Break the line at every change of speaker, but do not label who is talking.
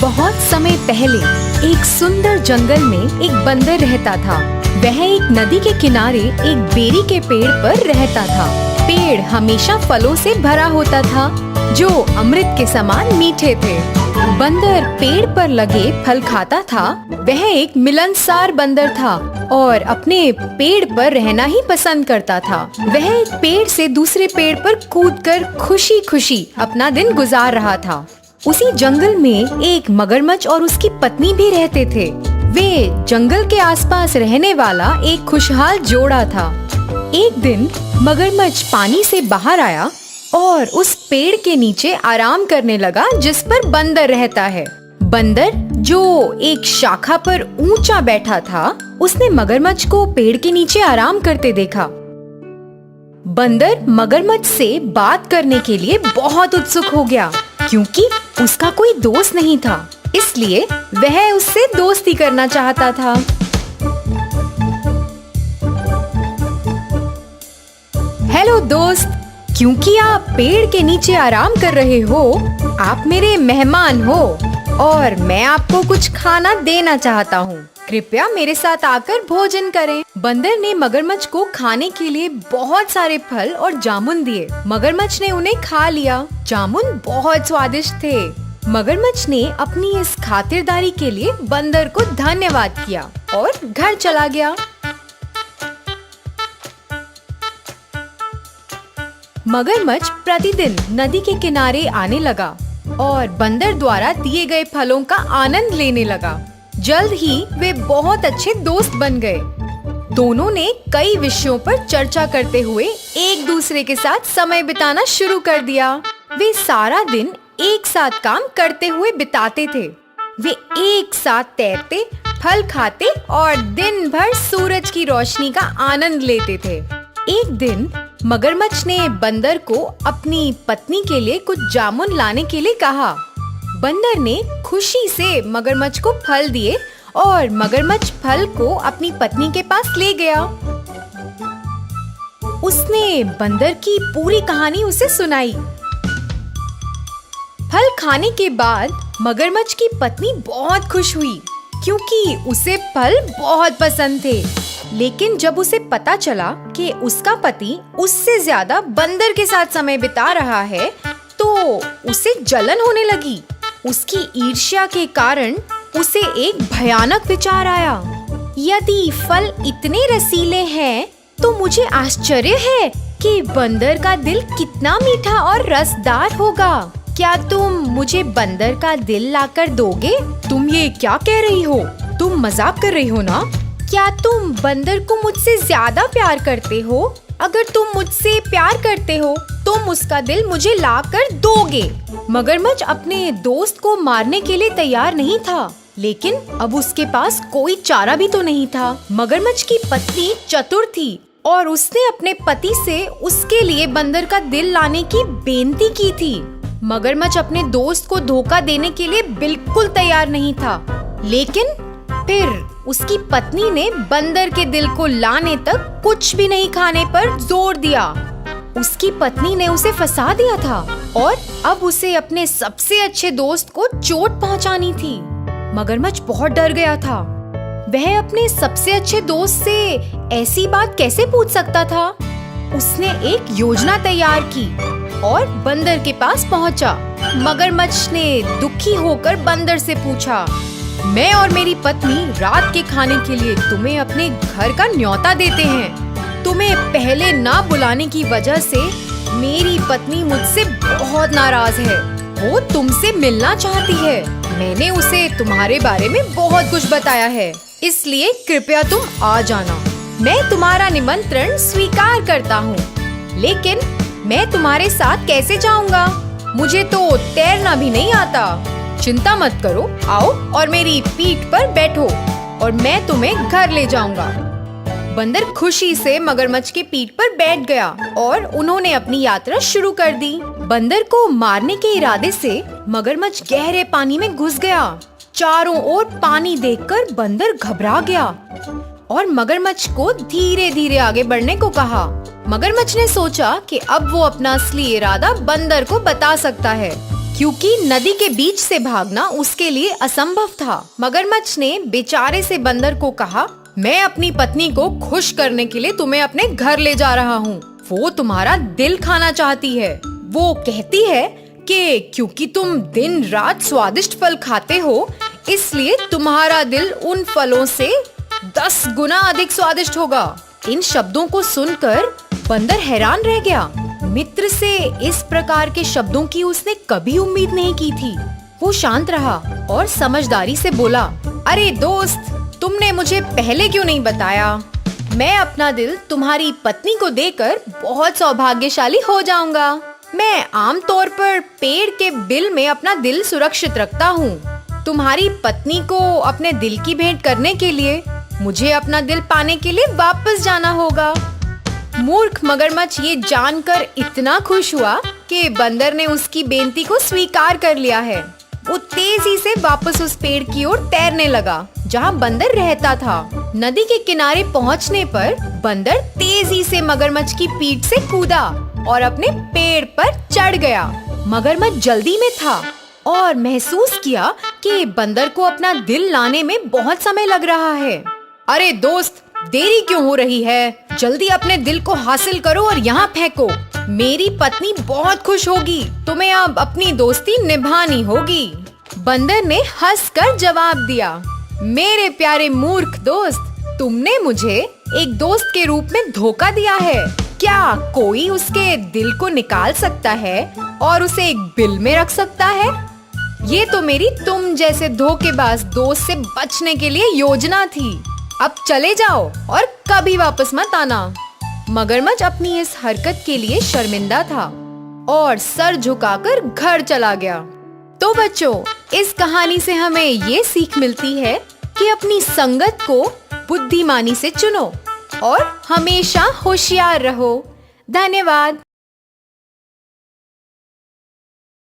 बहुत समय पहले एक सुंदर जंगल में एक बंदर रहता था। वह एक नदी के किनारे एक बेरी के पेड़ पर रहता था। पेड़ हमेशा फलों से भरा होता था जो अमृत के समान मीठे थे। बंदर पेड़ पर लगे फल खाता था। वह एक मिलनसार बंदर था और अपने पेड़ पर रहना ही पसंद करता था। वह एक पेड़ से दूसरे पेड़ पर कूदकर खुशी खुशी अपना दिन गुजार रहा था। उसी जंगल में एक मगरमच्छ और उसकी पत्नी भी रहते थे। वे जंगल के आसपास रहने वाला एक खुशहाल जोड़ा था। एक दिन मगरमच्छ पानी से बाहर आया और उस पेड़ के नीचे आराम करने लगा जिस पर बंदर रहता है। बंदर जो एक शाखा पर ऊंचा बैठा था, उसने मगरमच्छ को पेड़ के नीचे आराम करते देखा। बंदर मगरमच्छ से बात करने के लिए बहुत उत्सुक हो गया, क्योंकि उसका कोई दोस्त नहीं था, इसलिए वह उससे दोस्ती करना चाहता था। हेलो दोस्त, क्योंकि आप पेड़ के नीचे आराम कर रहे हो, आप मेरे मेहमान हो और मैं आपको कुछ खाना देना चाहता हूँ। कृपया मेरे साथ आकर भोजन करें। बंदर ने मगरमच्छ को खाने के लिए बहुत सारे फल और जामुन दिए। मगरमच्छ ने उन्हें खा लिया। जामुन बहुत स्वादिष्ट थे। मगरमच्छ ने अपनी इस खातिरदारी के लिए बंदर को धन्यवाद किया और घर चला गया। मगरमच्छ प्रतिदिन नदी के किनारे आने लगा और बंदर द्वारा दिए गए फलों का आनंद लेने लगा। जल्द ही वे बहुत अच्छे दोस्त बन गए। दोनों ने कई विषयों पर चर्चा करते हुए एक दूसरे के साथ समय बिताना शुरू कर दिया। वे सारा दिन एक साथ काम करते हुए बिताते थे। वे एक साथ तैरते, फल खाते और दिन भर सूरज की रोशनी का आनंद लेते थे। एक दिन मगरमच्छ ने बंदर को अपनी पत्नी के लिए कुछ जामुन लाने के लिए कहा। बंदर ने खुशी से मगरमच्छ को फल दिए और मगरमच्छ फल को अपनी पत्नी के पास ले गया। उसने बंदर की पूरी कहानी उसे सुनाई। फल खाने के बाद मगरमच्छ की पत्नी बहुत खुश हुई, क्योंकि उसे फल बहुत पसंद थे। लेकिन जब उसे पता चला कि उसका पति उससे ज्यादा बंदर के साथ समय बिता रहा है, तो उसे जलन होने लगी। उसकी ईर्ष्या के कारण उसे एक भयानक विचार आया। यदि फल इतने रसीले हैं, तो मुझे आश्चर्य है कि बंदर का दिल कितना मीठा और रसदार होगा। क्या तुम मुझे बंदर का दिल लाकर दोगे? तुम ये क्या कह रही हो? तुम मजाक कर रही हो ना? क्या तुम बंदर को मुझसे ज्यादा प्यार करते हो? अगर तुम मुझसे प्यार करते हो, तुम उसका दिल मुझे लाकर दोगे। मगरमच्छ अपने दोस्त को मारने के लिए तैयार नहीं था, लेकिन अब उसके पास कोई चारा भी तो नहीं था। मगरमच्छ की पत्नी चतुर थी और उसने अपने पति से उसके लिए बंदर का दिल लाने की बेनती की थी। मगरमच्छ अपने दोस्त को धोखा देने के लिए बिल्कुल तैयार नहीं था, लेकिन फिर उसकी पत्नी ने बंदर के दिल को लाने तक कुछ भी नहीं खाने पर जोर दिया। उसकी पत्नी ने उसे फंसा दिया था और अब उसे अपने सबसे अच्छे दोस्त को चोट पहुंचानी थी। मगरमच्छ बहुत डर गया था। वह अपने सबसे अच्छे दोस्त से ऐसी बात कैसे पूछ सकता था? उसने एक योजना तैयार की और बंदर के पास पहुंचा। मगरमच्छ ने दुखी होकर बंदर से पूछा, मैं और मेरी पत्नी रात के खाने के लिए तुम्हें अपने घर का न्योता देते हैं। तुम्हें पहले ना बुलाने की वजह से मेरी पत्नी मुझसे बहुत नाराज है। वो तुमसे मिलना चाहती है। मैंने उसे तुम्हारे बारे में बहुत कुछ बताया है, इसलिए कृपया तुम आ जाना। मैं तुम्हारा निमंत्रण स्वीकार करता हूँ, लेकिन मैं तुम्हारे साथ कैसे जाऊँगा? मुझे तो तैरना भी नहीं आता। चिंता मत करो, आओ और मेरी पीठ पर बैठो और मैं तुम्हें घर ले जाऊंगा। बंदर खुशी से मगरमच्छ की पीठ पर बैठ गया और उन्होंने अपनी यात्रा शुरू कर दी। बंदर को मारने के इरादे से मगरमच्छ गहरे पानी में घुस गया। चारों ओर पानी देखकर बंदर घबरा गया और मगरमच्छ को धीरे धीरे आगे बढ़ने को कहा। मगरमच्छ ने सोचा कि अब वो अपना असली इरादा बंदर को बता सकता है, क्योंकि नदी के बीच से भागना उसके लिए असंभव था। मगरमच्छ ने बेचारे से बंदर को कहा, मैं अपनी पत्नी को खुश करने के लिए तुम्हें अपने घर ले जा रहा हूँ। वो तुम्हारा दिल खाना चाहती है। वो कहती है कि क्योंकि तुम दिन रात स्वादिष्ट फल खाते हो, इसलिए तुम्हारा दिल उन फलों से 10 गुना अधिक स्वादिष्ट होगा। इन शब्दों को सुनकर बंदर हैरान रह गया। मित्र से इस प्रकार के शब्दों की उसने कभी उम्मीद नहीं की थी। वो शांत रहा और समझदारी से बोला, अरे दोस्त, तुमने मुझे पहले क्यों नहीं बताया? मैं अपना दिल तुम्हारी पत्नी को देकर बहुत सौभाग्यशाली हो जाऊंगा। मैं आमतौर पर पेड़ के बिल में अपना दिल सुरक्षित रखता हूँ। तुम्हारी पत्नी को अपने दिल की भेंट करने के लिए मुझे अपना दिल पाने के लिए वापस जाना होगा। मूर्ख मगरमच्छ ये जानकर इतना खुश हुआ कि बंदर ने उसकी बेनती को स्वीकार कर लिया है। वो तेजी से वापस उस पेड़ की ओर तैरने लगा जहाँ बंदर रहता था। नदी के किनारे पहुँचने पर बंदर तेजी से मगरमच्छ की पीठ से कूदा और अपने पेड़ पर चढ़ गया। मगरमच्छ जल्दी में था और महसूस किया कि बंदर को अपना दिल लाने में बहुत समय लग रहा है। अरे दोस्त, देरी क्यों हो रही है? जल्दी अपने दिल को हासिल करो और यहाँ फेंको। मेरी पत्नी बहुत खुश होगी। तुम्हें अब अपनी दोस्ती निभानी होगी। बंदर ने हंसकर जवाब दिया, मेरे प्यारे मूर्ख दोस्त, तुमने मुझे एक दोस्त के रूप में धोखा दिया है। क्या कोई उसके दिल को निकाल सकता है और उसे एक बिल में रख सकता है? ये तो मेरी तुम जैसे धोखेबाज दोस्त से बचने के लिए योजना थी। अब चले जाओ और कभी वापस मत आना। मगरमच्छ अपनी इस हरकत के लिए शर्मिंदा था और सर झुकाकर घर चला गया। तो बच्चों, इस कहानी से हमें ये सीख मिलती है कि अपनी संगत को बुद्धिमानी से चुनो और हमेशा होशियार रहो। धन्यवाद।